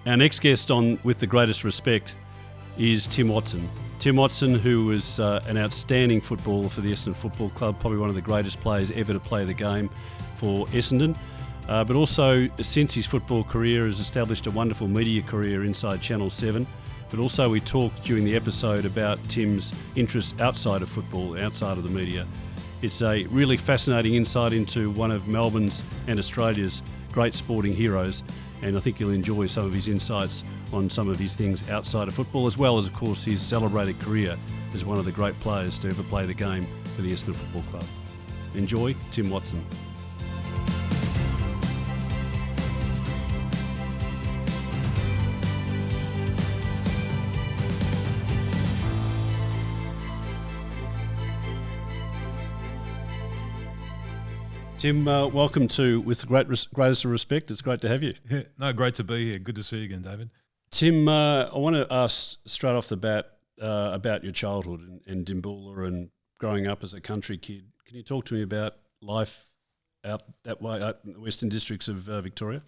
Our next guest on With the Greatest Respect is Tim Watson. Tim Watson, who was an outstanding footballer for the Essendon Football Club, probably one of the greatest players ever to play the game for Essendon, but also since his football career has established a wonderful media career inside Channel 7. But also we talked during the episode about Tim's interests outside of football, outside of the media. It's a really fascinating insight into one of Melbourne's and Australia's great sporting heroes, and I think you'll enjoy some of his insights on some of his things outside of football, as well as, of course, his celebrated career as one of the great players to ever play the game for the Essendon Football Club. Enjoy, Tim Watson. Tim, welcome to With the Greatest of Respect. It's great to have you. Yeah, no, great to be here. Good to see you again, David. Tim, I want to ask straight off the bat about your childhood in Dimboola and growing up as a country kid. Can you talk to me about life out that way, out in the Western Districts of Victoria?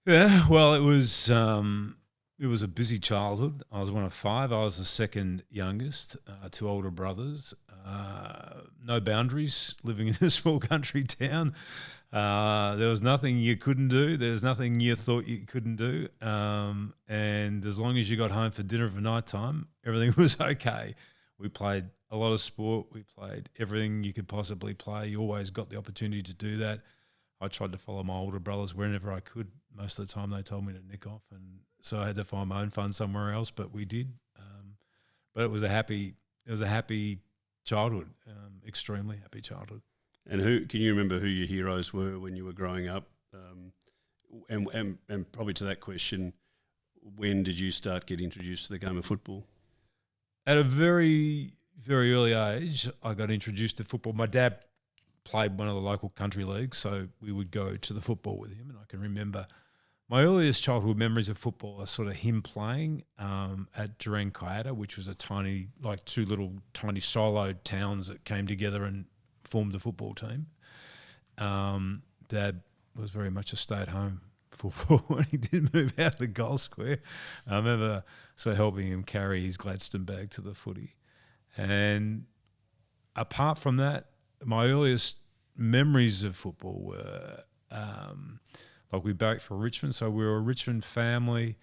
Yeah, well, it was a busy childhood. I was one of five. I was the second youngest, two older brothers. No boundaries, living in a small country town. There was nothing you couldn't do. There's nothing you thought you couldn't do. And as long as you got home for dinner for night time, everything was okay. We played a lot of sport. We played everything you could possibly play. You always got the opportunity to do that. I tried to follow my older brothers wherever I could. Most of the time they told me to nick off, and so I had to find my own fun somewhere else, but we did. But it was a happy childhood, extremely happy childhood. And who can you remember who your heroes were when you were growing up? And probably to that question, when did you start getting introduced to the game of football? At a very, very early age, I got introduced to football. My dad played one of the local country leagues, so we would go to the football with him, and I can remember my earliest childhood memories of football are sort of him playing at Durang Kayada, which was a tiny, like two little tiny siloed towns that came together and formed a football team. Dad was very much a stay-at-home football, and he did move out of the goal square. I remember sort of helping him carry his Gladstone bag to the footy. And apart from that, my earliest memories of football were like we barracked for Richmond, so we were a Richmond family.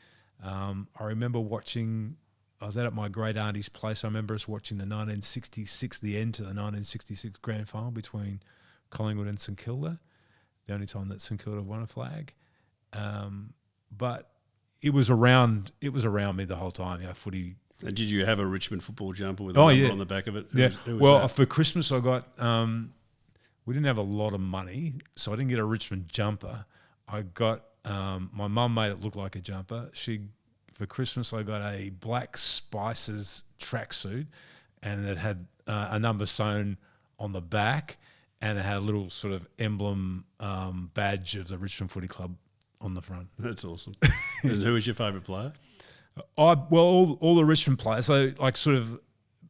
I remember watching, I was out at my great auntie's place. I remember us watching the 1966, the end to the 1966 grand final between Collingwood and St Kilda, the only time that St Kilda won a flag. But it was around me the whole time, footy. Did you have a Richmond football jumper with a number on the back of it? Who was that? For Christmas I got, we didn't have a lot of money, so I didn't get a Richmond jumper. I got, my mum made it look like a jumper. For Christmas I got a Black Spices tracksuit, and it had a number sewn on the back, and it had a little sort of emblem badge of the Richmond Footy Club on the front. That's awesome. And who was your favourite player? All the Richmond players. So, like, sort of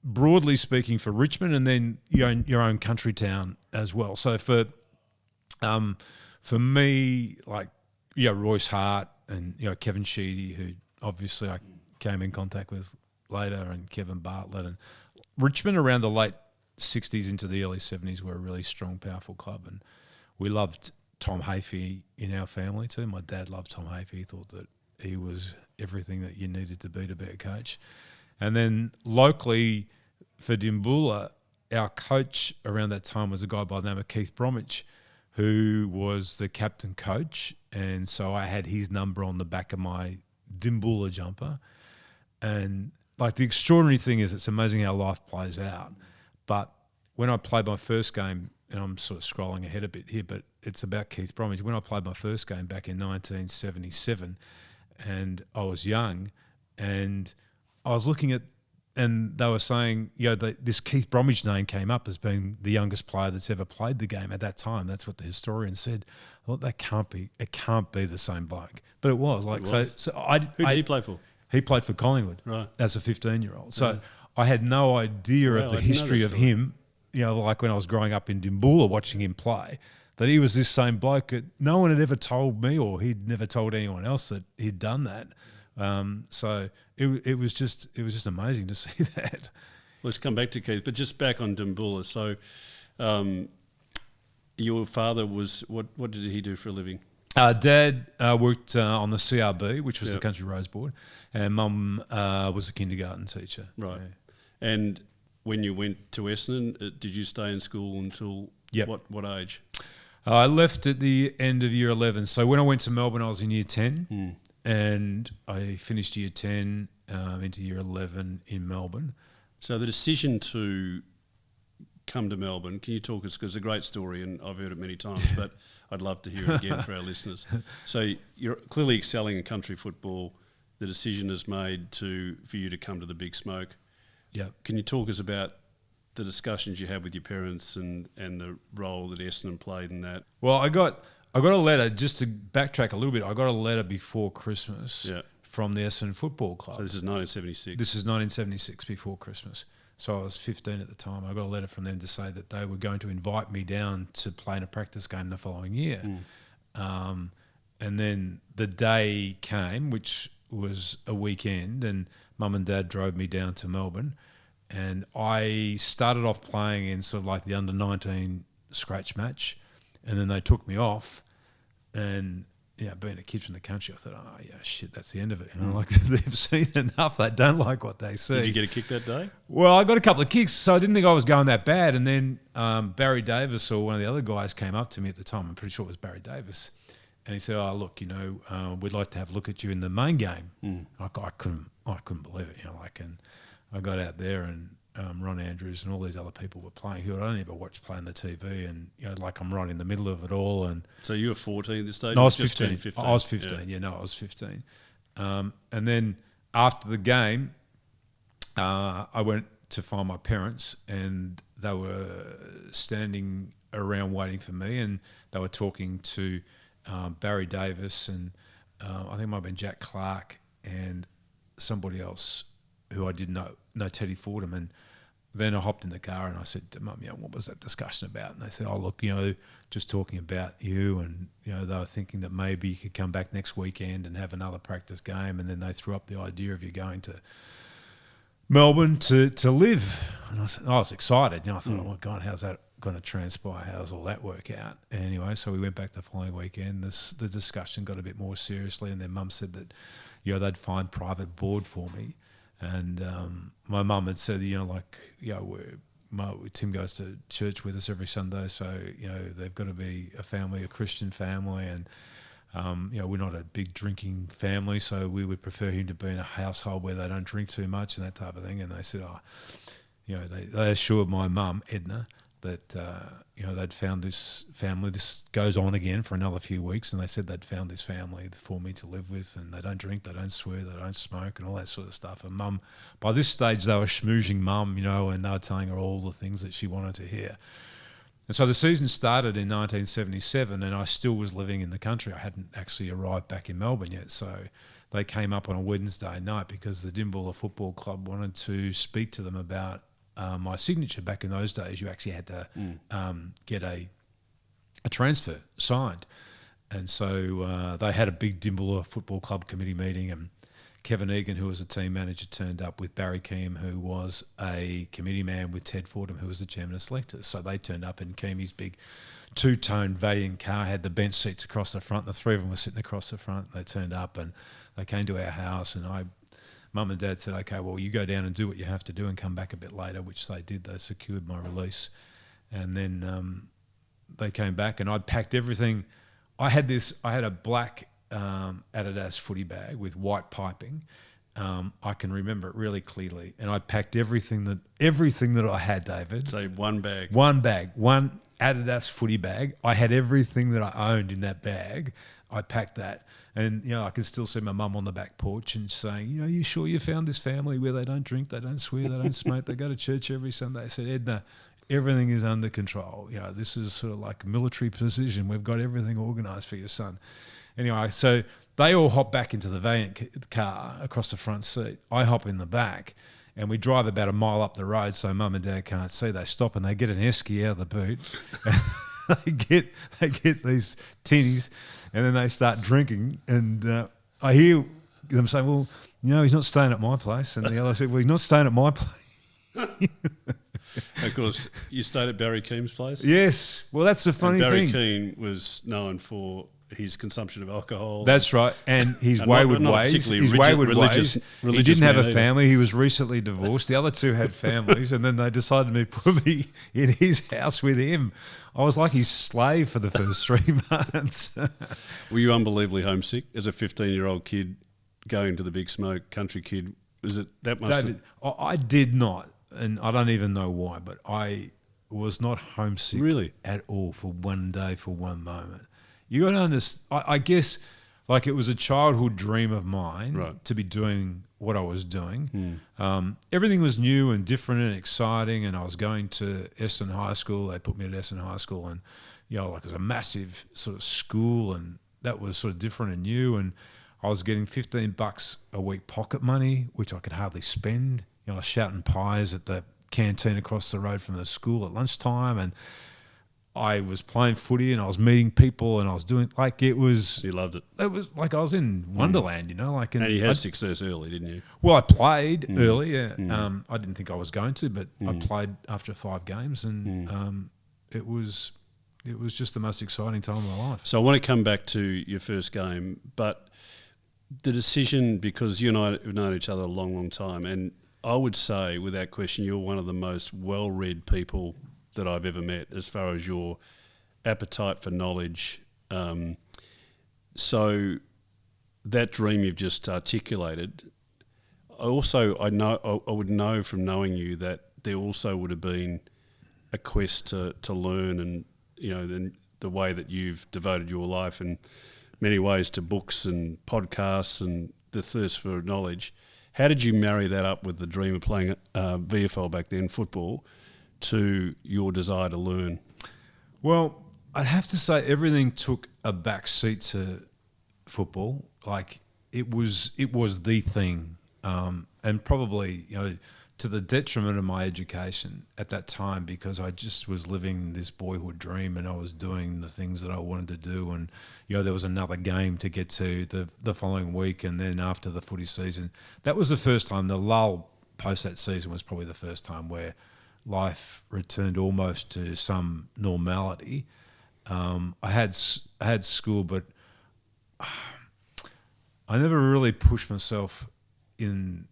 broadly speaking, for Richmond, and then your own country town as well. So for me, like, Royce Hart and Kevin Sheedy, who obviously I came in contact with later, and Kevin Bartlett, and Richmond around the late 60s into the early 70s were a really strong, powerful club, and we loved Tom Hafey in our family too. My dad loved Tom Hafey. He thought that he was everything that you needed to be a coach. And then locally for Dimboola, our coach around that time was a guy by the name of Keith Bromwich, who was the captain coach. And so I had his number on the back of my Dimboola jumper. And like, the extraordinary thing is, it's amazing how life plays out. But when I played my first game, and I'm sort of scrolling ahead a bit here, but it's about Keith Bromwich. When I played my first game back in 1977, and I was young, and I was looking at, and they were saying, this Keith Bromwich name came up as being the youngest player that's ever played the game at that time. That's what the historian said. I thought, it can't be the same bloke. But it was. Who did he play for? He played for Collingwood, right, as a 15-year-old. So I had no idea of the history of him, like when I was growing up in Dimboola watching him play. that he was this same bloke that no one had ever told me, or he'd never told anyone else that he'd done that. So it was just amazing to see that. Let's come back to Keith, but just back on Dambulla. So, your father was what did he do for a living? Dad worked on the CRB, which was Yep. the Country Roads Board, and Mum was a kindergarten teacher. Right. Yeah. And when you went to Essendon, did you stay in school until Yep. what age? I left at the end of year 11. So when I went to Melbourne, I was in year 10, and I finished year 10 into year 11 in Melbourne. So the decision to come to Melbourne, can you talk us, because it's a great story and I've heard it many times, but I'd love to hear it again for our listeners. So you're clearly excelling in country football. The decision is made for you to come to the Big Smoke. Yeah. Can you talk us about the discussions you had with your parents and the role that Essendon played in that? Well, I got a letter, just to backtrack a little bit, I got a letter before Christmas from the Essendon Football Club. So this is 1976. This is 1976, before Christmas. So I was 15 at the time. I got a letter from them to say that they were going to invite me down to play in a practice game the following year. And then the day came, which was a weekend, and Mum and Dad drove me down to Melbourne. And I started off playing in sort of like the under-19 scratch match, and then they took me off. And being a kid from the country, I thought, oh, yeah, shit, that's the end of it. Like, they've seen enough. They don't like what they see. Did you get a kick that day? Well, I got a couple of kicks, so I didn't think I was going that bad. And then Barry Davis, or one of the other guys, came up to me at the time. I'm pretty sure it was Barry Davis. And he said, oh, look, we'd like to have a look at you in the main game. I couldn't believe it, and I got out there, and Ron Andrews and all these other people were playing who I'd only ever watched play on the TV, and I'm right in the middle of it all. And so you were 14 at this stage? No, I was Just 15. 15. I was 15. I was 15. And then after the game, I went to find my parents, and they were standing around waiting for me, and they were talking to Barry Davis, and I think it might have been Jack Clark and somebody else who I didn't know Teddy Fordham. And then I hopped in the car and I said to Mum, what was that discussion about? And they said, oh, look, just talking about you, and, they were thinking that maybe you could come back next weekend and have another practice game. And then they threw up the idea of you going to Melbourne to live. And I was excited. I thought, oh my God, how's that going to transpire? How does all that work out? Anyway, so we went back the following weekend. The discussion got a bit more seriously, and then Mum said that, they'd find private board for me. And my mum had said, Tim goes to church with us every Sunday, so, they've got to be a Christian family, and, we're not a big drinking family, so we would prefer him to be in a household where they don't drink too much and that type of thing. And they said, they assured my mum, Edna, that, they'd found this family. This goes on again for another few weeks, and they said they'd found this family for me to live with, and they don't drink, they don't swear, they don't smoke, and all that sort of stuff. And Mum, by this stage, they were schmoozing Mum, and they were telling her all the things that she wanted to hear. And so the season started in 1977, and I still was living in the country. I hadn't actually arrived back in Melbourne yet, so they came up on a Wednesday night because the Dambulla Football Club wanted to speak to them about my signature. Back in those days, you actually had to get a transfer signed. And so they had a big Dambulla Football Club committee meeting, and Kevin Egan, who was a team manager, turned up with Barry Keem, who was a committee man, with Ted Fordham, who was the chairman of selectors. So they turned up in Keemy's big two-tone Valiant car, had the bench seats across the front. The three of them were sitting across the front. They turned up and they came to our house, and Mum and Dad said, okay, well, you go down and do what you have to do and come back a bit later, which they did. They secured my release. And then they came back, and I'd packed everything. I had a black Adidas footy bag with white piping. I can remember it really clearly. And I packed everything that I had, David. So one bag. One Adidas footy bag. I had everything that I owned in that bag. I packed that. And, I can still see my mum on the back porch and saying, you sure you found this family where they don't drink, they don't swear, they don't smoke, they go to church every Sunday? I said, Edna, everything is under control. This is sort of like military precision. We've got everything organised for your son. Anyway, so they all hop back into the Valiant car across the front seat. I hop in the back, and we drive about a mile up the road so Mum and Dad can't see. They stop and they get an esky out of the boot. they get these tinnies, and then they start drinking. And I hear them saying, "Well, he's not staying at my place." And the other said, "Well, he's not staying at my place." Of course, you stayed at Barry Keane's place. Yes. Well, that's the funny Barry thing. Keane was known for his consumption of alcohol. That's right, and his And wayward not ways. particularly His wayward religious ways. He didn't man have a either. family. He was recently divorced. The other two had families, and then they decided to put me in his house with him. I was like his slave for the first 3 months. Were you unbelievably homesick as a 15-year-old kid going to the big smoke, country kid? Was it that must David, I did not, and I don't even know why, but I was not homesick Really? at all for one day, for one moment. You got to understand, I guess, like it was a childhood dream of mine Right. to be doing what I was doing. Everything was new and different and exciting, and I was going to Essendon High School. They put me at Essendon High School, and like it was a massive sort of school, and that was sort of different and new. And I was getting $15 a week pocket money, which I could hardly spend. I was shouting pies at the canteen across the road from the school at lunchtime, and I was playing footy, and I was meeting people, and I was doing like it was. You loved it. It was like I was in Wonderland, like. And you had success early, didn't you? Well, I played early. Yeah. I didn't think I was going to, but I played after 5 games, and it was just the most exciting time of my life. So I want to come back to your first game, but the decision, because you and I have known each other a long, long time, and I would say, without question, you're one of the most well-read people that I've ever met as far as your appetite for knowledge. So that dream you've just articulated, I would know from knowing you that there also would have been a quest to learn, and then the way that you've devoted your life in many ways to books and podcasts and the thirst for knowledge. How did you marry that up with the dream of playing VFL back then, football, to your desire to learn? Well, I'd have to say everything took a back seat to football. Like it was the thing, and probably to the detriment of my education at that time, because I just was living this boyhood dream, and I was doing the things that I wanted to do. And there was another game to get to the following week, and then after the footy season, that was the first time. The lull post that season was probably the first time where life returned almost to some normality. I had school, but I never really pushed myself in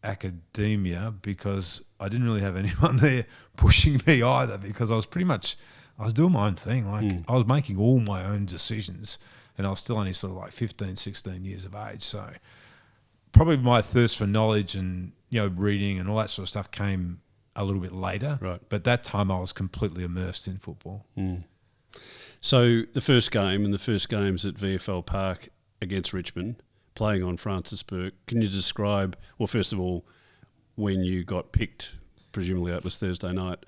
academia because I didn't really have anyone there pushing me either, because I was doing my own thing. Like I was making all my own decisions, and I was still only sort of like 15, 16 years of age. So probably my thirst for knowledge and, reading and all that sort of stuff came a little bit later. Right. But that time I was completely immersed in football. So the first game and the first games at VFL Park against Richmond, playing on Francis Burke, can you describe, well, first of all, when you got picked, presumably that was Thursday night,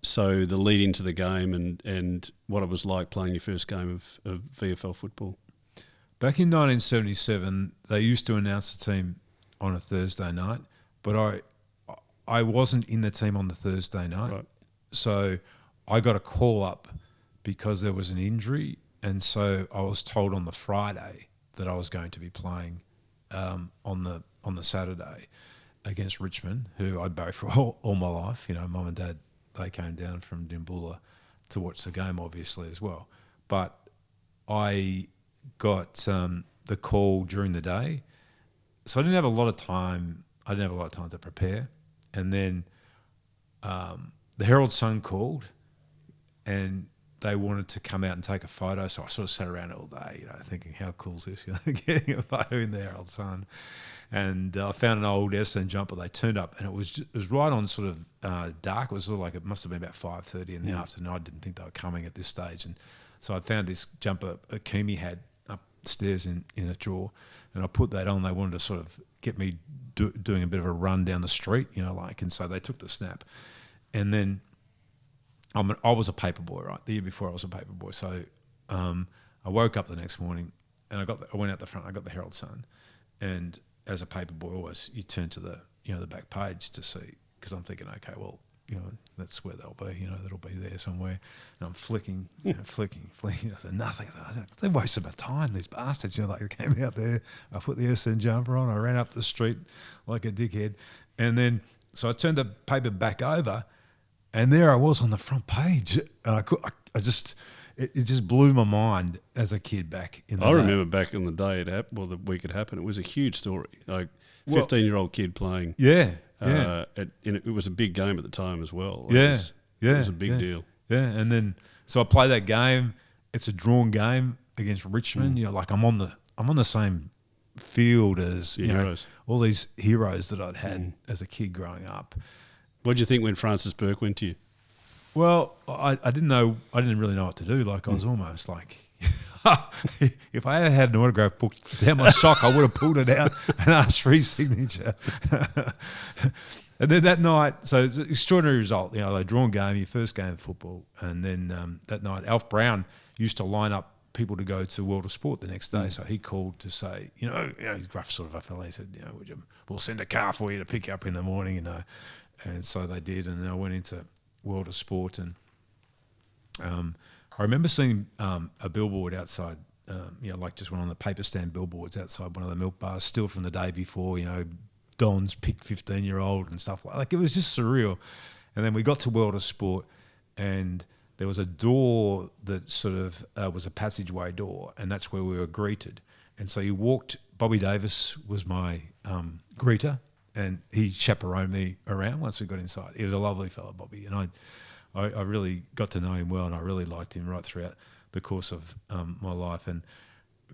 so the lead into the game and what it was like playing your first game of VFL football? Back in 1977, they used to announce the team on a Thursday night, but I wasn't in the team on the Thursday night. Right. So I got a call up because there was an injury, and so I was told on the Friday that I was going to be playing on the Saturday against Richmond, who I'd barracked for all my life. Mum and Dad, they came down from Dimboola to watch the game, obviously, as well. But I got the call during the day, so I didn't have a lot of time. I didn't have a lot of time to prepare. And then the Herald Sun called, and they wanted to come out and take a photo. So I sort of sat around all day, thinking, how cool is this? Getting a photo in the Herald Sun. And I found an old Essendon jumper. They turned up, and it was right on sort of dark. It was sort of like, it must have been about 5:30 in the afternoon. I didn't think they were coming at this stage. And so I found this jumper Akimi had upstairs in a drawer, and I put that on. They wanted to sort of get me doing a bit of a run down the street, and so they took the snap. And then I was a paper boy, right? The year before I was a paper boy. So I woke up the next morning, and I went out the front. I got the Herald Sun, and as a paper boy, always you turn to the back page to see, because I'm thinking, okay, well, that's where they'll be. That'll be there somewhere. And I'm flicking, flicking. I said, nothing. They wasted my time, these bastards. They came out there. I put the Essendon jumper on. I ran up the street like a dickhead. And then, so I turned the paper back over, and there I was on the front page. And it just blew my mind as a kid back in the day. I remember back in the day the week it happened, it was a huge story. 15-year-old kid playing. Yeah. It was a big game at the time as well. It was a big deal. Yeah, and then so I play that game. It's a drawn game against Richmond. I'm on the same field as heroes. All these heroes that I'd had as a kid growing up. What did you think when Francis Burke went to you? Well, I didn't really know what to do. I was almost like, if I had an autograph book down my sock, I would have pulled it out and asked for his signature. And then that night, so it's an extraordinary result. They drawn game, your first game of football, and then that night, Alf Brown used to line up people to go to World of Sport the next day. So he called to say, he's gruff sort of a fella. He said, we'll send a car for you to pick you up in the morning, And so they did, and I went into World of Sport, and I remember seeing a billboard outside, just one on the paper stand billboards outside one of the milk bars, still from the day before, Don's picked 15-year-old and stuff like it was just surreal. And then we got to World of Sport, and there was a door that sort of was a passageway door, and that's where we were greeted. And so you walked, Bobby Davis was my greeter, and he chaperoned me around once we got inside. He was a lovely fellow, Bobby, and I really got to know him well, and I really liked him right throughout the course of my life. And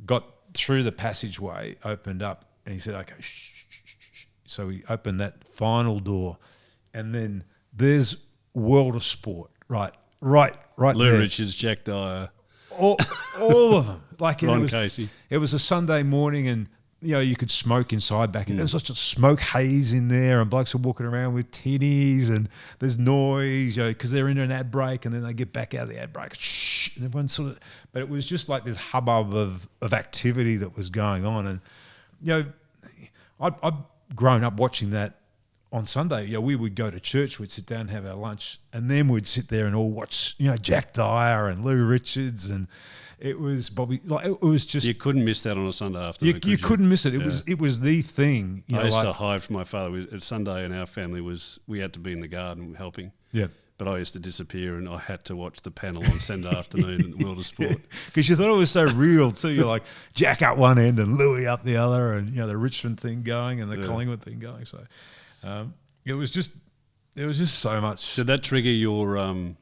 got through the passageway, opened up, and he said, "Okay, shh, shh, shh, shh." So we opened that final door, and then there's World of Sport, right Lou there. Richards, Jack Dyer, all of them. Ron Casey. It was a Sunday morning, and you could smoke inside back. There's lots of smoke haze in there, and blokes are walking around with tinnies, and there's noise, because they're in an ad break, and then they get back out of the ad break, shh, and everyone's sort of. But it was just like this hubbub of activity that was going on, and I've grown up watching that. On Sunday, we would go to church, we'd sit down and have our lunch, and then we'd sit there and all watch, Jack Dyer and Lou Richards, and it was Bobby. It was just you couldn't miss that on a Sunday afternoon. You couldn't miss it. It was the thing. I used to hide from my father. At Sunday in our family we had to be in the garden helping. Yeah. But I used to disappear, and I had to watch the panel on Sunday afternoon in the World of Sport. Because you thought it was so real too. You're like Jack up one end and Louis up the other, and the Richmond thing going and the Collingwood thing going. So. It was just so much. Did that trigger your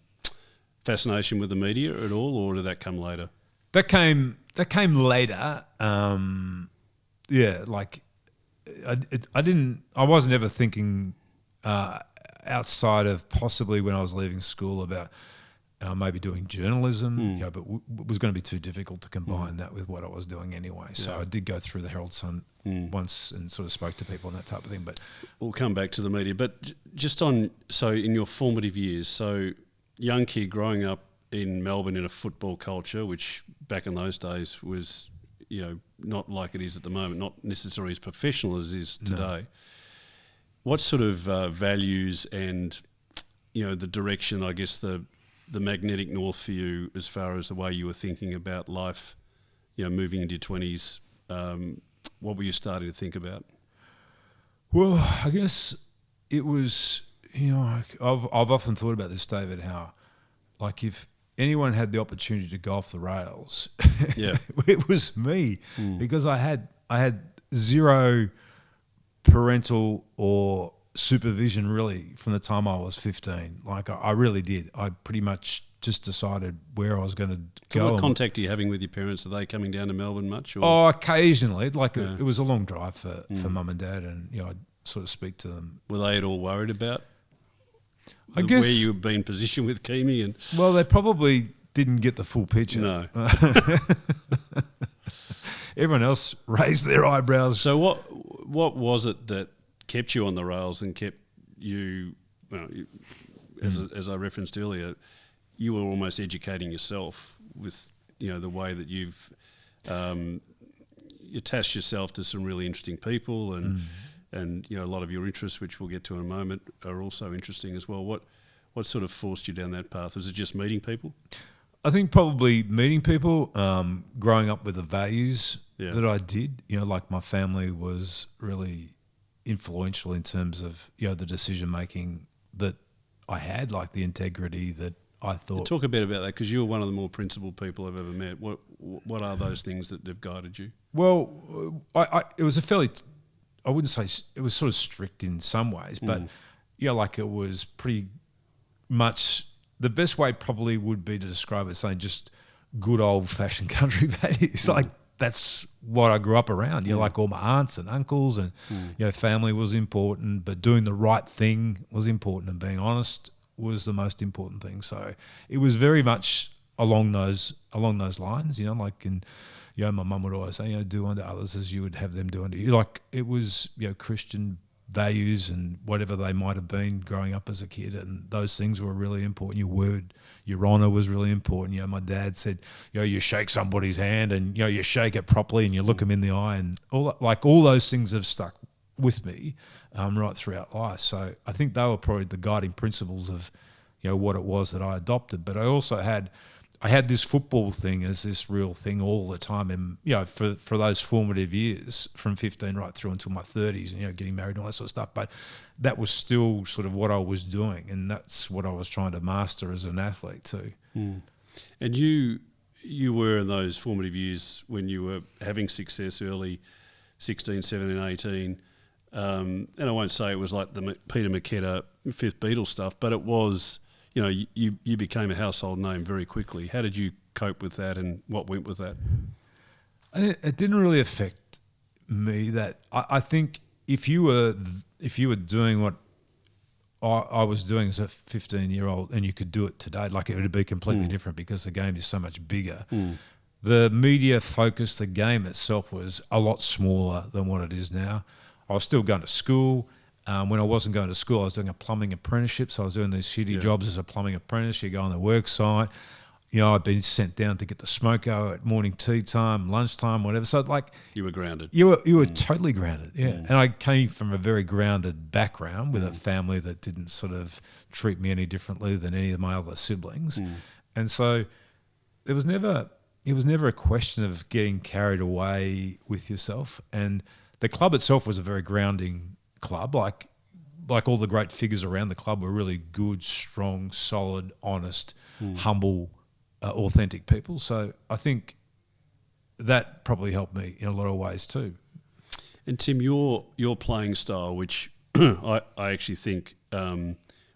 fascination with the media at all, or did that come later? That came later. I wasn't ever thinking outside of possibly when I was leaving school about maybe doing journalism, but it was going to be too difficult to combine that with what I was doing anyway. So I did go through the Herald Sun once and sort of spoke to people and that type of thing. But we'll come back to the media. But just in your formative years, so young kid growing up in Melbourne in a football culture, which back in those days was, not like it is at the moment, not necessarily as professional as it is today. No. What sort of values and, the direction, I guess, the magnetic north for you as far as the way you were thinking about life, moving into your 20s, what were you starting to think about? Well, I guess it was, I've often thought about this, David, how if anyone had the opportunity to go off the rails, it was me, because I had zero parental or supervision really from the time I was 15. I really did. I pretty much just decided where I was going to go. So what contact are you having with your parents? Are they coming down to Melbourne much? Or? Oh, occasionally. It was a long drive for mum and dad, and I'd sort of speak to them. Were they at all worried about I guess, where you had been positioned with Keamy? Well, they probably didn't get the full picture. No. Everyone else raised their eyebrows. So what was it that kept you on the rails and kept you, as I referenced earlier, you were almost educating yourself with, the way that you've attached yourself to some really interesting people and and a lot of your interests, which we'll get to in a moment, are also interesting as well. What sort of forced you down that path? Was it just meeting people? I think probably meeting people, growing up with the values that I did. Like my family was really influential in terms of the decision making that I had, like the integrity that I thought. Talk a bit about that, because you're one of the more principled people I've ever met. What are those things that have guided you? Well, it was a fairly, I wouldn't say it was sort of strict in some ways, but like it was pretty much, the best way probably would be to describe it saying just good old fashioned country values. Like that's what I grew up around. Like all my aunts and uncles, and family was important, but doing the right thing was important, and being honest was the most important thing. So it was very much along those lines. Like my mum would always say, do unto others as you would have them do unto you. Like it was Christian values and whatever they might have been growing up as a kid, and those things were really important. Your word, your honour was really important. My dad said, you shake somebody's hand and you shake it properly and you look them in the eye, and all those things have stuck with me right throughout life. So I think they were probably the guiding principles of what it was that I adopted. But I also had this football thing as this real thing all the time, and for those formative years from 15 right through until my 30s, and getting married and all that sort of stuff. But that was still sort of what I was doing, and that's what I was trying to master as an athlete too. And you were in those formative years when you were having success early, 16, 17, 18. And I won't say it was like the Peter McKenna Fifth Beatle stuff, but it was. You became a household name very quickly. How did you cope with that, and what went with that? It didn't really affect me. That I think if you were doing what I was doing as a 15-year-old, and you could do it today, like it would be completely different because the game is so much bigger. The media focus, the game itself was a lot smaller than what it is now. I was still going to school. When I wasn't going to school, I was doing a plumbing apprenticeship. So I was doing these shitty jobs as a plumbing apprentice. You go on the work site. I'd been sent down to get the smoko at morning tea time, lunchtime, whatever. So like you were grounded. You were totally grounded, And I came from a very grounded background with a family that didn't sort of treat me any differently than any of my other siblings. And so it was never a question of getting carried away with yourself. And the club itself was a very grounding club. Like all the great figures around the club were really good, strong, solid, honest, humble, authentic people. So I think that probably helped me in a lot of ways too. And Tim, your playing style, which I actually think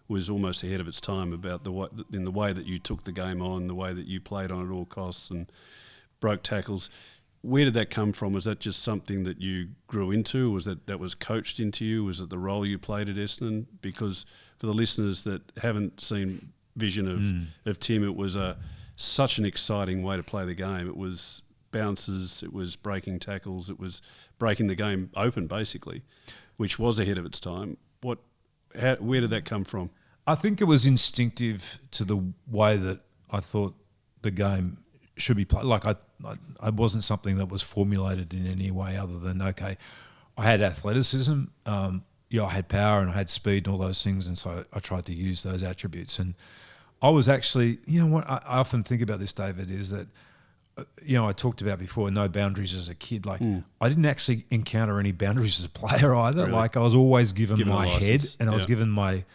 was almost ahead of its time about the way that you took the game on, the way that you played on at all costs and broke tackles. Where did that come from? Was that just something that you grew into? Was that was coached into you? Was it the role you played at Essendon? Because for the listeners that haven't seen vision of Tim, it was such an exciting way to play the game. It was bounces, it was breaking tackles, it was breaking the game open basically, which was ahead of its time. Where did that come from? I think it was instinctive to the way that I thought the game should be played. Like I wasn't something that was formulated in any way other than, okay, I had athleticism, I had power and I had speed and all those things, and so I tried to use those attributes. And I was actually, what I often think about this, David, is that, I talked about before, no boundaries as a kid. Like I didn't actually encounter any boundaries as a player either. Really? Like I was always given my head, and I was given my,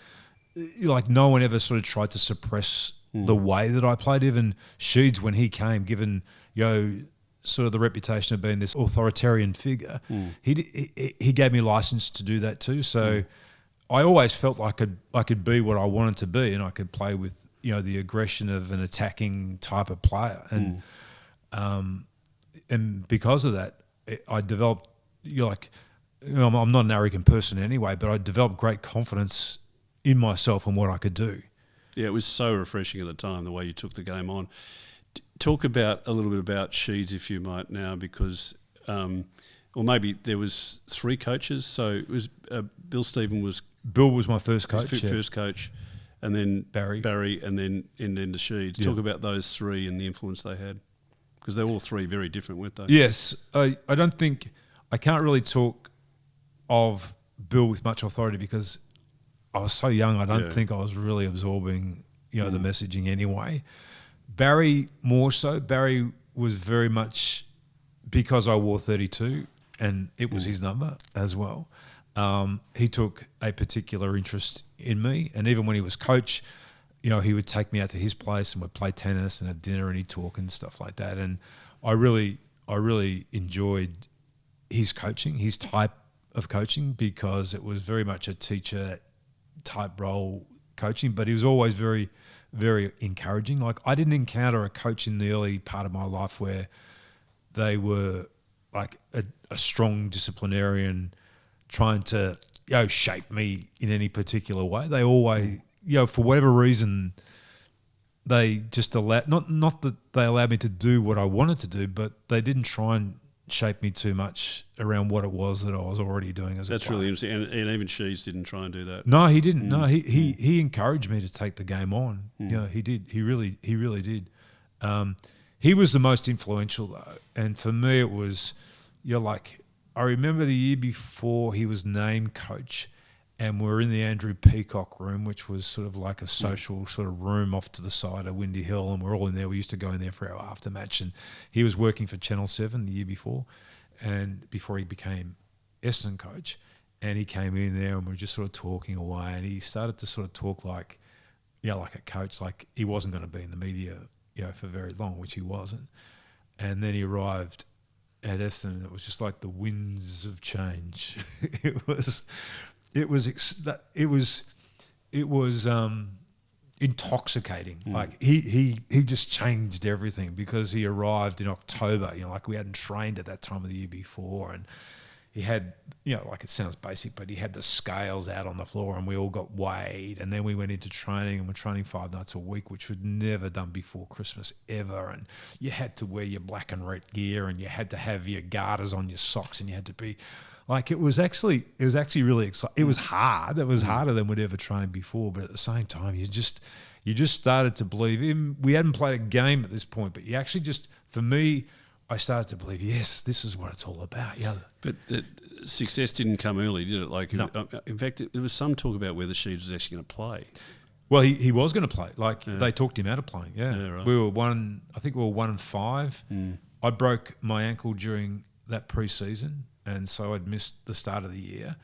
no one ever sort of tried to suppress the way that I played. Even Sheeds, when he came, given sort of the reputation of being this authoritarian figure, he gave me license to do that too. So I always felt like I could be what I wanted to be, and I could play with the aggression of an attacking type of player. And because of that, I developed I'm not an arrogant person anyway, but I developed great confidence in myself and what I could do. Yeah, it was so refreshing at the time, the way you took the game on. Talk a little bit about Sheeds, if you might, now, because, or maybe there was 3 coaches. So it was Bill was my first coach. First coach, and then Barry, and then to Sheeds. Talk about those 3 and the influence they had, because they're all 3 very different, weren't they? Yes, I can't really talk of Bill with much authority because I was so young. I don't Yeah. think I was really absorbing, the messaging anyway. Barry more so. Barry was very much because I wore 32 and it was his number as well. He took a particular interest in me, and even when he was coach, he would take me out to his place and we'd play tennis and have dinner and he'd talk and stuff like that. And I really enjoyed his coaching, his type of coaching, because it was very much a teacher type role coaching, but he was always very, very encouraging. Like, I didn't encounter a coach in the early part of my life where they were like a strong disciplinarian trying to shape me in any particular way. They always, for whatever reason, they just allowed, not that they allowed me to do what I wanted to do, but they didn't try and shape me too much around what it was that I was already doing as a player. That's really interesting. And even Shees didn't try and do that. No, he didn't. No, he encouraged me to take the game on. He did. He really did. He was the most influential though, and for me it was, I remember the year before he was named coach, and we're in the Andrew Peacock room, which was sort of like a social sort of room off to the side of Windy Hill, and we're all in there. We used to go in there for our after match, and he was working for Channel 7 the year before, and before he became Essendon coach, and he came in there and we were just sort of talking away, and he started to sort of talk like a coach, like he wasn't going to be in the media, for very long, which he wasn't. And then he arrived at Essendon, and it was just like the winds of change. It was intoxicating. Like he just changed everything because he arrived in October. Like we hadn't trained at that time of the year before, and he had, like it sounds basic, but he had the scales out on the floor, and we all got weighed, and then we went into training, and we're training 5 nights a week, which we'd never done before Christmas ever. And you had to wear your black and red gear, and you had to have your garters on your socks, and you had to be like, it was actually really exciting. It was hard. It was harder than we'd ever trained before, but at the same time, you just started to believe him. We hadn't played a game at this point, but you actually just, for me, I started to believe, yes, this is what it's all about. Yeah. But success didn't come early, did it? Like, No. In fact, there was some talk about whether Sheeds was actually going to play. Well, he was going to play. Like, they talked him out of playing. Yeah. Right. We were 1-5. I broke my ankle during that pre-season, and so I'd missed the start of the year.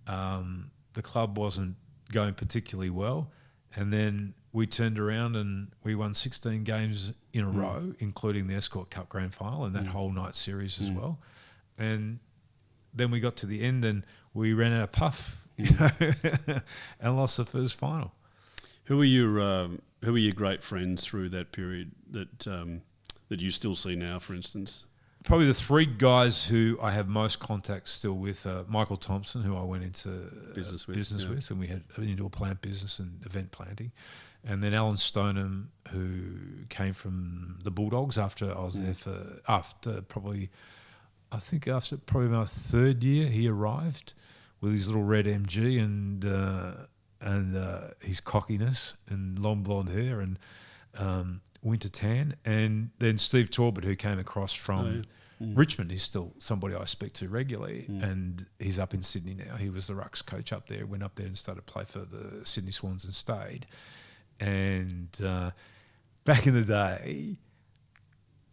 The club wasn't going particularly well, and then we turned around and we won 16 games in a row, including the Escort Cup Grand Final and that whole night series as well. And then we got to the end and we ran out of puff and lost the first final. Who were your great friends through that period that you still see now, for instance? Probably the 3 guys who I have most contact still with are Michael Thompson, who I went into business with, and we had an indoor plant business and event planting. And then Alan Stoneham, who came from the Bulldogs after I was there after probably my 3rd year, he arrived with his little red MG and his cockiness and long blonde hair and winter tan. And then Steve Torbett, who came across from Richmond, is still somebody I speak to regularly, and he's up in Sydney now. He was the rucks coach up there, went up there and started to play for the Sydney Swans and stayed. And back in the day,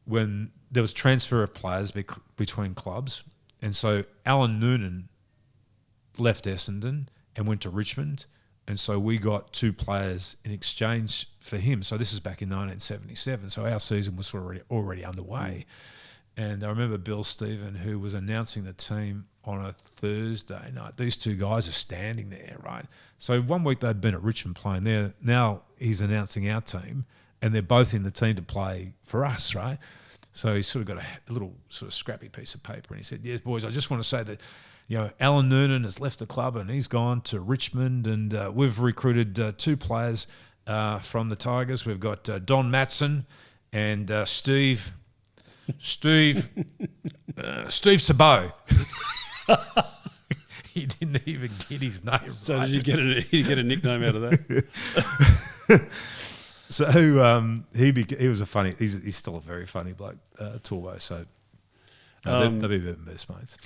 when there was transfer of players between clubs, and so Alan Noonan left Essendon and went to Richmond, and so we got 2 players in exchange for him. So this is back in 1977, so our season was already underway. And I remember Bill Stephen, who was announcing the team on a Thursday night. These 2 guys are standing there, right? So one week they'd been at Richmond playing there. Now he's announcing our team, and they're both in the team to play for us, right? So he sort of got a little sort of scrappy piece of paper, and he said, "Yes, boys, I just want to say that, Alan Noonan has left the club and he's gone to Richmond, and we've recruited 2 players from the Tigers. We've got Don Matson and Steve Sabot." He didn't even get his name So right. did you get a nickname out of that? So he was a funny. He's still a very funny bloke, Torbo. So they'll be best mates.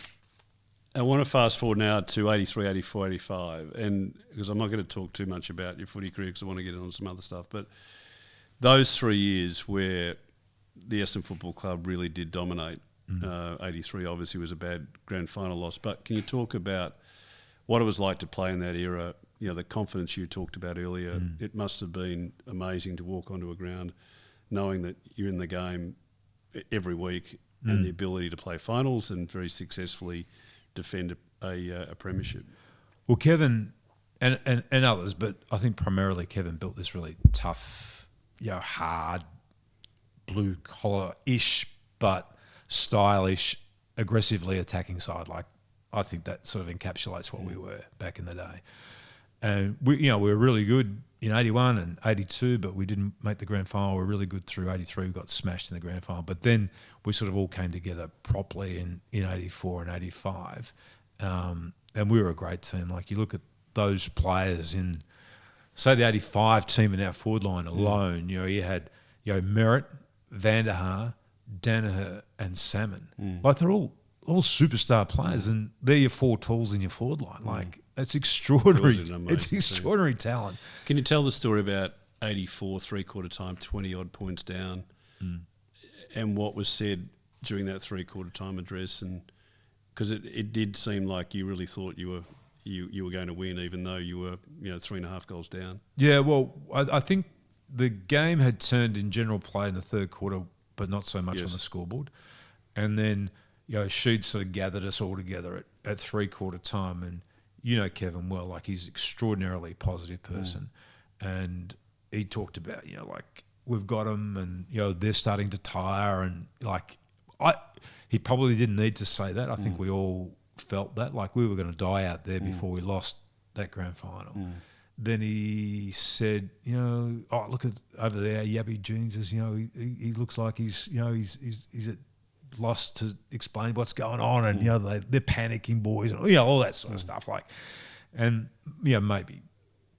I want to fast forward now to 83, 84, 85, and because I'm not going to talk too much about your footy career because I want to get on some other stuff, but those 3 years where the Essendon Football Club really did dominate, 83 obviously was a bad grand final loss, but can you talk about what it was like to play in that era? You know, the confidence you talked about earlier, it must have been amazing to walk onto a ground knowing that you're in the game every week and the ability to play finals and very successfully defend a premiership. Well, Kevin and others, but I think primarily Kevin built this really tough, hard, blue collar-ish, but stylish, aggressively attacking side. Like, I think that sort of encapsulates what we were back in the day. And we were really good in 81 and 82, but we didn't make the grand final. We were really good through 83. We got smashed in the grand final. But then we sort of all came together properly in 84 and 85. And we were a great team. Like, you look at those players in, say, the 85 team in our forward line alone, you had Merritt, Vanderhaar, Danaher and Salmon. Like, they're all superstar players, and they're your 4 tools in your forward line. Like, it's extraordinary. It's extraordinary talent. Can you tell the story about 84, three-quarter time, 20-odd points down, and what was said during that three-quarter time address? And because it did seem like you really thought you were going to win, even though you were 3.5 goals down. Yeah, well, I think the game had turned in general play in the third quarter, but not so much on the scoreboard. And then Sheed sort of gathered us all together at three-quarter time, and Kevin well, like, he's an extraordinarily positive person, and he talked about like, we've got them, and they're starting to tire, and like, he probably didn't need to say that. I think we all felt that, like, we were going to die out there before we lost that grand final. Then he said, oh, look at over there, Yabby Jeans is, he looks like he's at lost to explain what's going on, and they're panicking, boys, and all that sort of stuff. Like, and maybe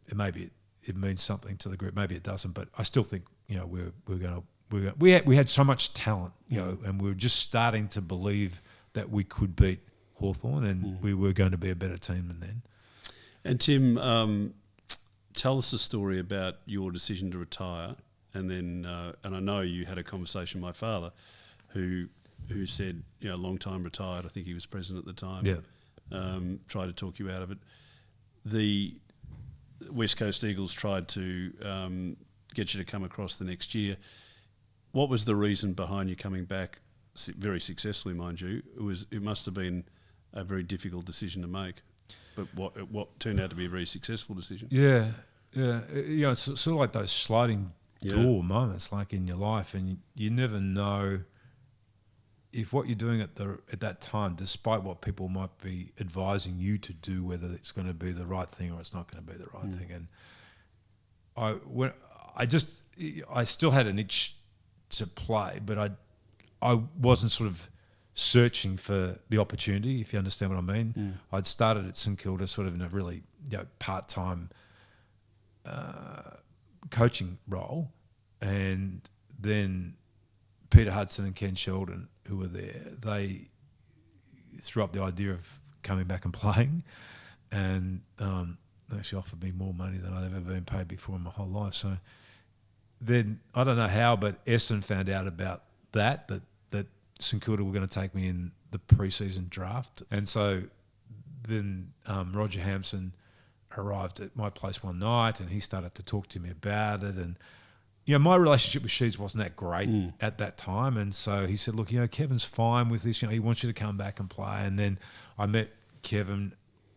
it means something to the group, maybe it doesn't, but I still think we had so much talent, and we were just starting to believe that we could beat Hawthorn, and we were going to be a better team than then. And Tim, tell us a story about your decision to retire, and then and I know you had a conversation with my father, who said, long time retired. I think he was president at the time. Yeah. Tried to talk you out of it. The West Coast Eagles tried to get you to come across the next year. What was the reason behind you coming back, very successfully, mind you? It must have been a very difficult decision to make, but what turned out to be a very successful decision. Yeah. It's sort of like those sliding door moments, like, in your life, and you never know if what you're doing at that time, despite what people might be advising you to do, whether it's going to be the right thing or it's not going to be the right thing. And I still had an itch to play, but I wasn't sort of searching for the opportunity, if you understand what I mean. I'd started at St Kilda sort of in a really part-time coaching role, and then Peter Hudson and Ken Sheldon, who were there, they threw up the idea of coming back and playing, and they actually offered me more money than I'd ever been paid before in my whole life. So then, I don't know how, but Essendon found out about that St Kilda were going to take me in the pre-season draft. And so then Roger Hampson arrived at my place one night, and he started to talk to me about it. And my relationship with Sheeds wasn't that great at that time, and so he said, look, Kevin's fine with this, he wants you to come back and play. And then I met Kevin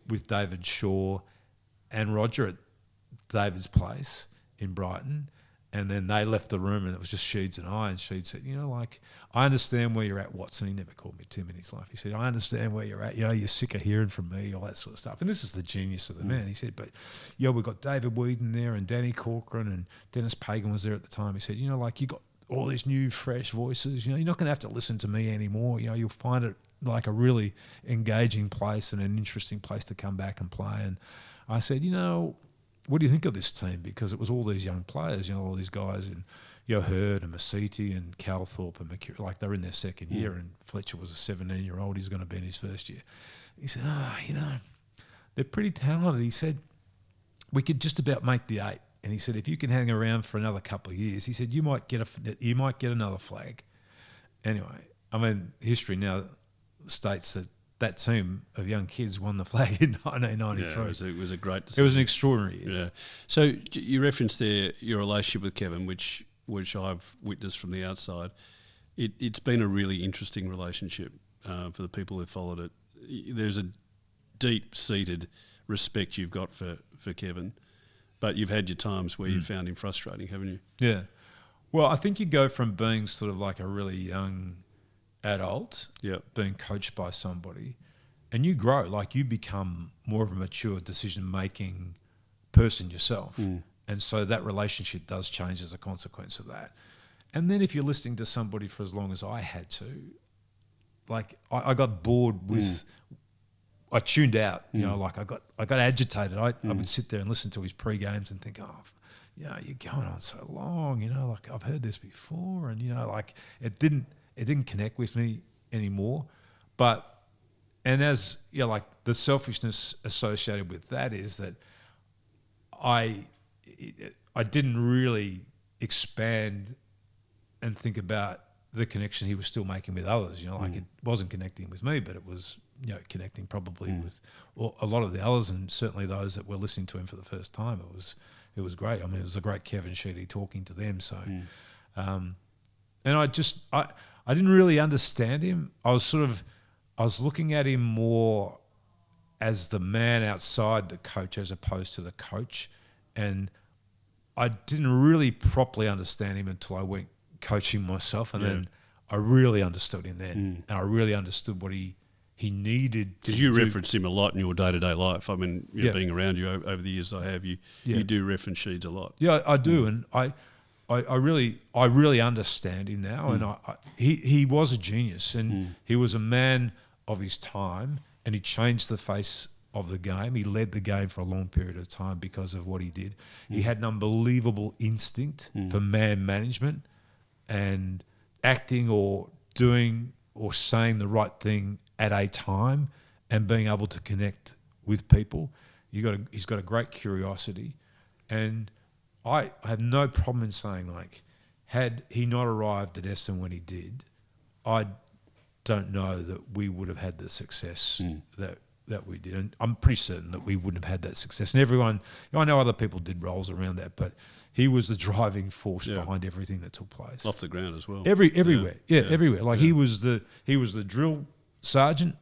with David Shaw and Roger at David's place in Brighton, and then they left the room, and it was just Sheeds and I, and Sheeds said, I understand where you're at, Watson. He never called me Tim in his life. He said, I understand where you're at. You're sick of hearing from me, all that sort of stuff. And this is the genius of the man. He said, but, we've got David Whedon there, and Danny Corcoran, and Dennis Pagan was there at the time. He said, you got all these new, fresh voices. You're not going to have to listen to me anymore. You'll find it like a really engaging place and an interesting place to come back and play. And I said, what do you think of this team? Because it was all these young players, all these guys in Hurd and Masiti and Calthorpe and Mercury, like they're in their second year, and Fletcher was a 17-year-old. He's going to be in his first year. He said, they're pretty talented. He said, we could just about make the 8. And he said, if you can hang around for another couple of years, he said, you might get another flag. Anyway, I mean, history now states that team of young kids won the flag in 1993. Yeah, it was a great decision. It was an extraordinary year. Yeah. So you referenced there your relationship with Kevin, which I've witnessed from the outside. It's been a really interesting relationship for the people who followed it. There's a deep-seated respect you've got for Kevin, but you've had your times where you found him frustrating, haven't you? Yeah. Well, I think you go from being sort of like a really young adult, being coached by somebody, and you grow, like you become more of a mature decision-making person yourself. And so that relationship does change as a consequence of that. And then if you're listening to somebody for as long as I had to, like I got bored with... I tuned out, like I got agitated. I would sit there and listen to his pre-games and think, you're going on so long, like I've heard this before, and like it didn't connect with me anymore. And as like the selfishness associated with that is that I didn't really expand and think about the connection he was still making with others. Like it wasn't connecting with me, but it was connecting probably with a lot of the others, and certainly those that were listening to him for the first time. It was great. I mean, it was a great Kevin Sheedy talking to them. So, and I didn't really understand him. I was looking at him more as the man outside the coach as opposed to the coach, and I didn't really properly understand him until I went coaching myself, and then I really understood him then, and I really understood what he needed. Because you reference him a lot in your day-to-day life. I mean, being around you over the years I have, you do reference Sheeds a lot. Yeah, I do, and I really understand him now, and he was a genius, and he was a man of his time, and he changed the face of the game. He led the game for a long period of time because of what he did. He had an unbelievable instinct for man management and acting or doing or saying the right thing at a time and being able to connect with people. He's got a great curiosity, and I have no problem in saying, like, had he not arrived at Essendon when he did, I don't know that we would have had the success that we did. And I'm pretty certain that we wouldn't have had that success. And everyone, I know other people did roles around that, but he was the driving force behind everything that took place. Off the ground as well. Everywhere. Everywhere. Like he was the drill sergeant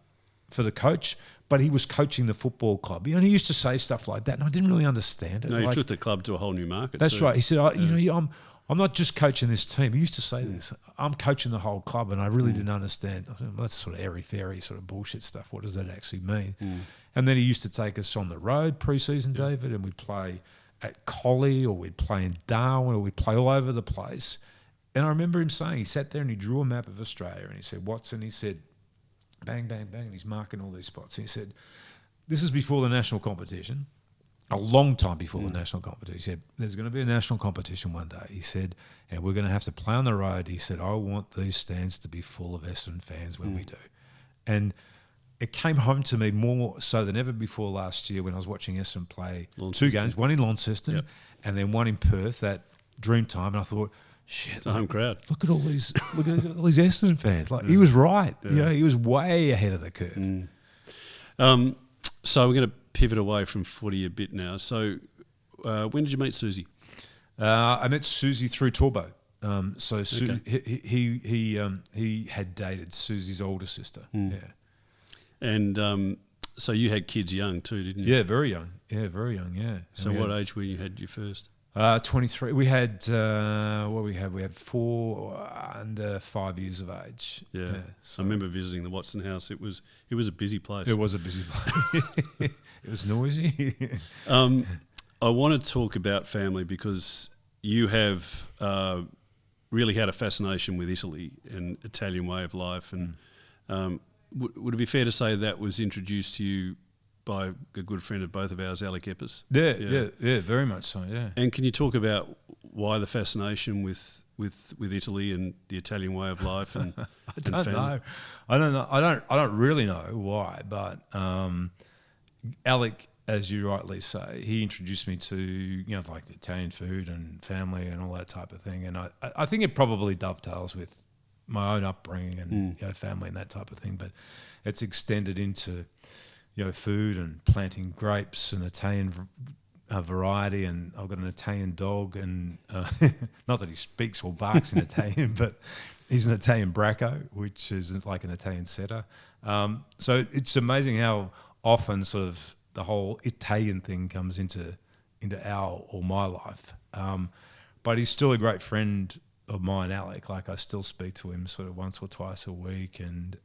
for the coach, but he was coaching the football club. And he used to say stuff like that, and I didn't really understand it. No, he took the club to a whole new market. That's right. He said, I'm not just coaching this team. He used to say this. I'm coaching the whole club, and I really didn't understand. I thought, well, that's sort of airy-fairy sort of bullshit stuff. What does that actually mean? And then he used to take us on the road pre-season, David, and we'd play at Collie, or we'd play in Darwin, or we'd play all over the place. And I remember him saying, he sat there and he drew a map of Australia, and he said, Watson, he said, bang, bang, bang, and he's marking all these spots. And he said, this is before the national competition. A long time before the national competition. He said, there's going to be a national competition one day. He said, and we're going to have to play on the road. He said, I want these stands to be full of Essendon fans when we do. And it came home to me more so than ever before last year when I was watching Essendon play two games, one in Launceston and then one in Perth, that Dreamtime. And I thought, shit, the home crowd. Look at all these Essendon fans. Like he was right. Yeah. He was way ahead of the curve. So we're going to pivot away from footy a bit now. So when did you meet Susie? I met Susie through Torbo. He had dated Susie's older sister. Yeah. And so you had kids young too, didn't you? Yeah, very young. Yeah. So what age when you had your first? 23. We had we had 4 under 5 years of age. Yeah. So I remember visiting the Watson house. It was a busy place. It was a busy place. It was noisy. I want to talk about family because you have really had a fascination with Italy and Italian way of life. And would it be fair to say that was introduced to you by a good friend of both of ours, Alec Eppes? Yeah, very much so, yeah. And can you talk about why the fascination with with Italy and the Italian way of life? And I and don't family? know. I don't know. I don't really know why, but Alec, as you rightly say, he introduced me to like the Italian food and family and all that type of thing, and I think it probably dovetails with my own upbringing and family and that type of thing, but it's extended into food and planting grapes and Italian variety, and I've got an Italian dog, and not that he speaks or barks in Italian, but he's an Italian Bracco, which is like an Italian setter. So it's amazing how often sort of the whole Italian thing comes into our or my life. But he's still a great friend of mine, Alec. Like, I still speak to him sort of once or twice a week, and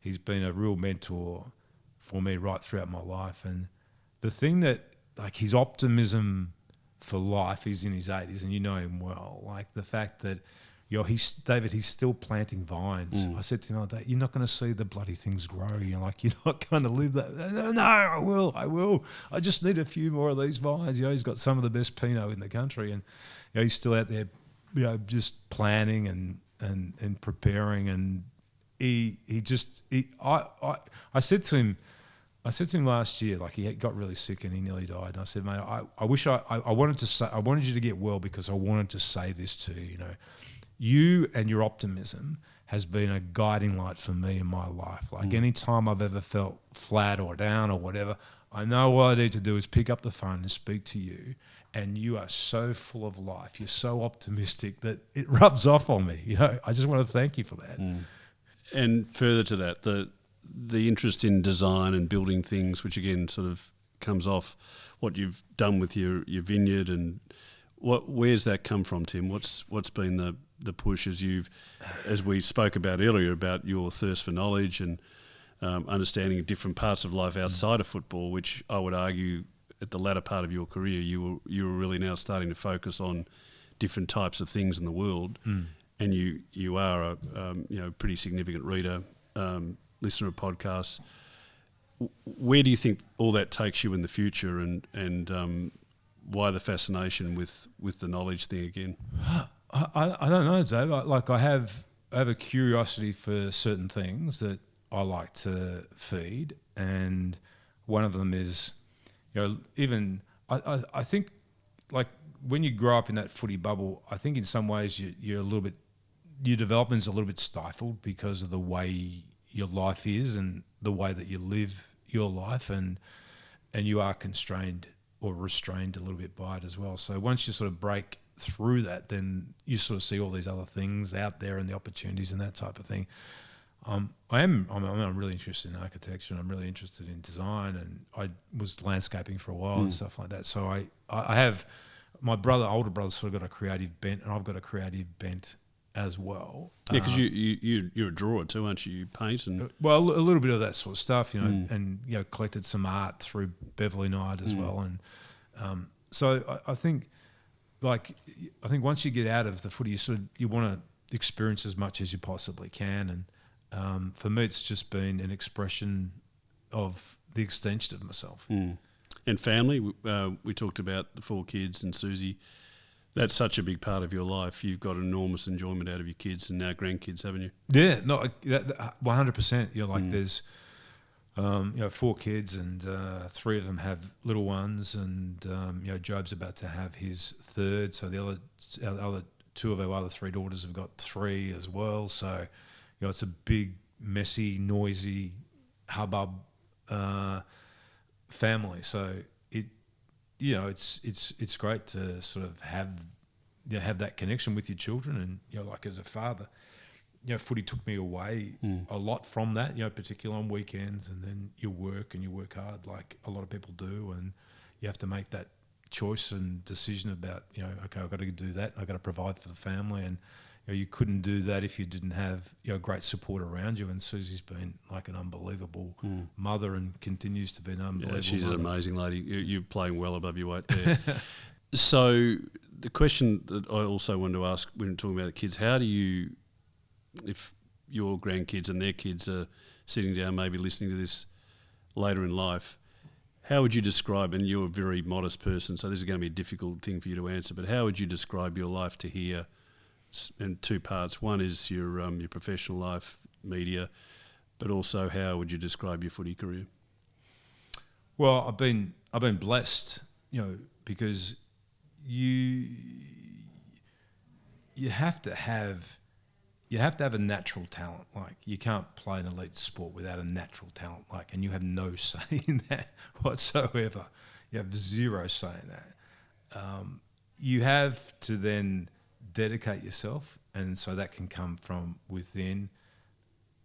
he's been a real mentor for me right throughout my life. And the thing that, like, his optimism for life, he's in his 80s, and you know him well. Like, the fact that, David, he's still planting vines. I said to him the other day, you're not going to see the bloody things grow. You're like, you're not going to live that. No, I will. I just need a few more of these vines. He's got some of the best Pinot in the country, and he's still out there, just planning and preparing. And I said to him last year, like, he got really sick and he nearly died. And I said, mate, I wish I wanted you to get well, because I wanted to say this to you. You and your optimism has been a guiding light for me in my life. Like, any time I've ever felt flat or down or whatever, I know what I need to do is pick up the phone and speak to you. And you are so full of life. You're so optimistic that it rubs off on me. I just want to thank you for that. And further to that, the interest in design and building things, which again sort of comes off what you've done with your vineyard, and where's that come from, Tim? What's been the push as we spoke about earlier, about your thirst for knowledge and understanding of different parts of life outside of football, which I would argue at the latter part of your career you were really now starting to focus on different types of things in the world, and you are a pretty significant reader, listener of podcasts. Where do you think all that takes you in the future, and why the fascination with the knowledge thing again? I don't know, Dave. Like, I have a curiosity for certain things that I like to feed, and one of them is, even I think, like, when you grow up in that footy bubble, I think in some ways you're a little bit, your development's a little bit stifled because of the way your life is and the way that you live your life, and you are constrained or restrained a little bit by it as well. So once you sort of break through that, then you sort of see all these other things out there and the opportunities and that type of thing. I'm really interested in architecture, and I'm really interested in design, and I was landscaping for a while and stuff like that. So I have my older brother's sort of got a creative bent, and I've got a creative bent as well. Yeah, because you're a drawer too, aren't you? You paint and a little bit of that sort of stuff, and collected some art through Beverly Knight as well, and so I think once you get out of the footy, you want to experience as much as you possibly can, and for me, it's just been an expression of the extension of myself. And family. We talked about the 4 kids and Susie. That's such a big part of your life. You've got enormous enjoyment out of your kids and now grandkids, haven't you? Yeah, no, 100%. There's 4 kids, and 3 of them have little ones, and Job's about to have his 3rd. So the other 2 of our other 3 daughters have got 3 as well. So it's a big, messy, noisy, hubbub family. So it's great to sort of have that connection with your children, and like, as a father, footy took me away a lot from that, particularly on weekends, and then you work hard like a lot of people do, and you have to make that choice and decision about, okay, I've got to do that, I've got to provide for the family, and you couldn't do that if you didn't have great support around you. And Susie's been like an unbelievable mother, and continues to be an unbelievable she's mother. An amazing lady. You're playing well above your weight there. So the question that I also wanted to ask when talking about the kids, how do you, if your grandkids and their kids are sitting down maybe listening to this later in life, how would you describe, and you're a very modest person, so this is going to be a difficult thing for you to answer, but how would you describe your life to hear and two parts. One is your professional life, media, but also how would you describe your footy career? Well, I've been blessed, because you have to have a natural talent. Like, you can't play an elite sport without a natural talent. Like, and you have no say in that whatsoever. You have zero say in that. You have to then dedicate yourself, and so that can come from within.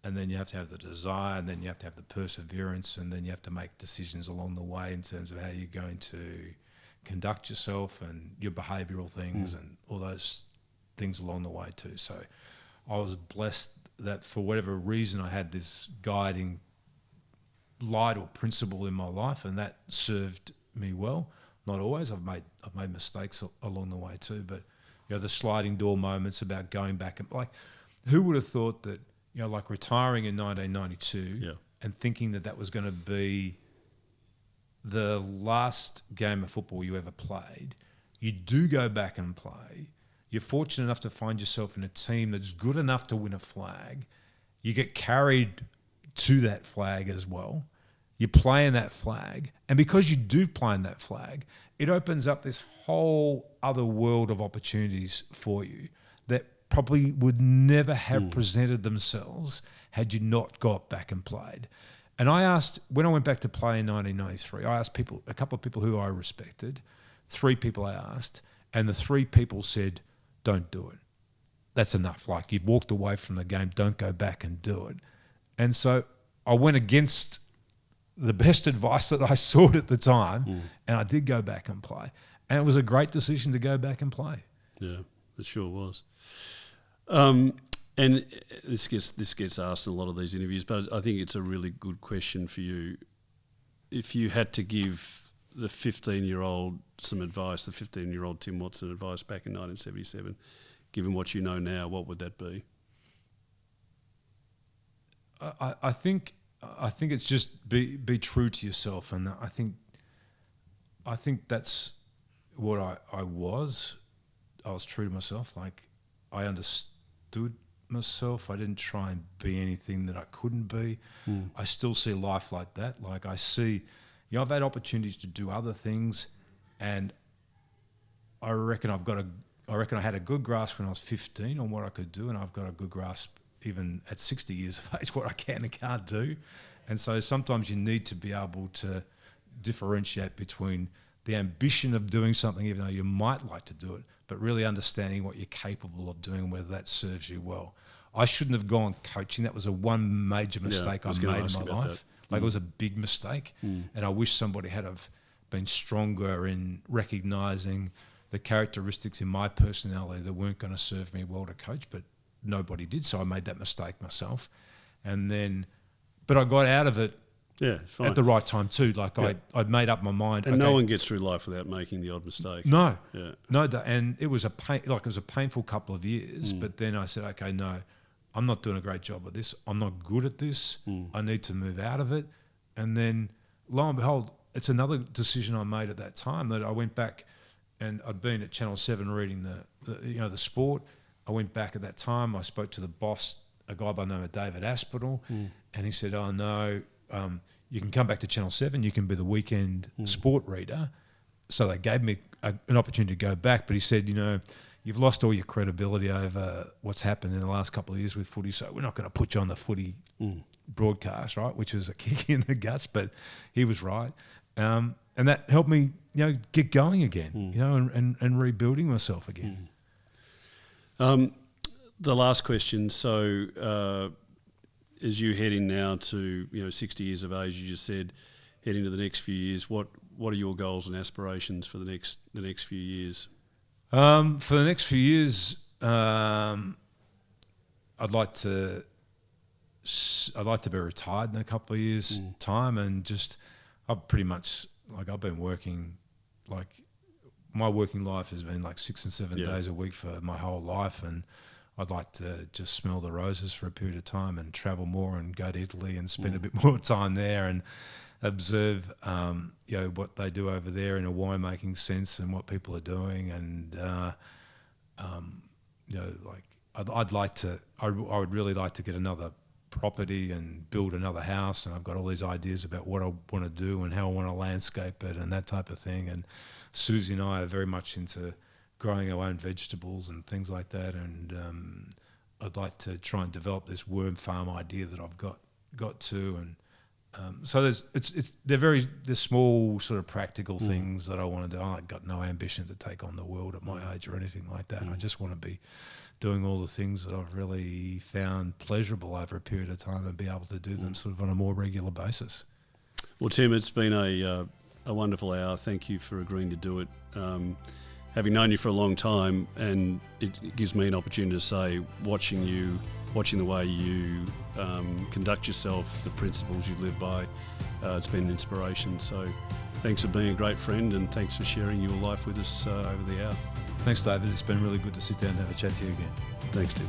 And then you have to have the desire, and then you have to have the perseverance, and then you have to make decisions along the way in terms of how you're going to conduct yourself and your behavioural things and all those things along the way too. So I was blessed that for whatever reason I had this guiding light or principle in my life, and that served me well. Not always. I've made mistakes along the way too, but the sliding door moments about going back and who would have thought that like retiring in 1992 and thinking that was going to be the last game of football you ever played. You do go back and play. You're fortunate enough to find yourself in a team that's good enough to win a flag. You get carried to that flag as well. You play in that flag. And because you do play in that flag, it opens up this whole other world of opportunities for you that probably would never have presented themselves had you not got back and played. And I asked, when I went back to play in 1993, I asked a couple of people who I respected, 3 people I asked, and the 3 people said, don't do it. That's enough. Like, you've walked away from the game, don't go back and do it. And so I went against the best advice that I sought at the time, and I did go back and play. And it was a great decision to go back and play. Yeah, it sure was. And this gets asked in a lot of these interviews, but I think it's a really good question for you. If you had to give the 15-year-old some advice, the 15-year-old Tim Watson advice back in 1977, given what you know now, what would that be? I think it's just be true to yourself, and I think that's what I was. I was true to myself. Like, I understood myself. I didn't try and be anything that I couldn't be. I still see life like that. Like, I see, I've had opportunities to do other things, and I reckon I had a good grasp when I was 15 on what I could do, and I've got a good grasp even at 60 years of age what I can and can't do. And so sometimes you need to be able to differentiate between the ambition of doing something, even though you might like to do it, but really understanding what you're capable of doing, whether that serves you well. I shouldn't have gone coaching. That was one major mistake I made in my life. Like, it was a big mistake, and I wish somebody had have been stronger in recognising the characteristics in my personality that weren't going to serve me well to coach, but nobody did, so I made that mistake myself. But I got out of it at the right time too. Like, I'd made up my mind. And no one gets through life without making the odd mistake. No. And it was a painful couple of years. But then I said, okay, no, I'm not doing a great job at this. I'm not good at this. I need to move out of it. And then, lo and behold, it's another decision I made at that time that I went back, and I'd been at Channel 7 reading the sport. I went back at that time. I spoke to the boss, a guy by the name of David Aspinall, and he said, oh, no, you can come back to Channel 7, you can be the weekend sport reader. So they gave me an opportunity to go back, but he said, you've lost all your credibility over what's happened in the last couple of years with footy, so we're not going to put you on the footy broadcast, right, which was a kick in the guts, but he was right. And that helped me, get going again, and rebuilding myself again. The last question. So, as you heading now to 60 years of age, you just said heading to the next few years. What are your goals and aspirations for the next few years? For the next few years, I'd like to be retired in a couple of years' time, and I've been working, my working life has been 6 and 7 days a week for my whole life, and I'd like to just smell the roses for a period of time and travel more and go to Italy and spend a bit more time there and observe, what they do over there in a winemaking sense and what people are doing, and like I'd like to. I would really like to get another property and build another house, and I've got all these ideas about what I want to do and how I want to landscape it and that type of thing. And Susie and I are very much into growing our own vegetables and things like that, and I'd like to try and develop this worm farm idea that I've got to, and so they're small sort of practical things that I want to do. I've got no ambition to take on the world at my age or anything like that. I just want to be doing all the things that I've really found pleasurable over a period of time and be able to do them sort of on a more regular basis. Well, Tim, it's been a wonderful hour. Thank you for agreeing to do it. Having known you for a long time, and it gives me an opportunity to say, watching the way you conduct yourself, the principles you live by, it's been an inspiration. So thanks for being a great friend, and thanks for sharing your life with us over the hour. Thanks, David. It's been really good to sit down and have a chat to you again. Thanks, Tim.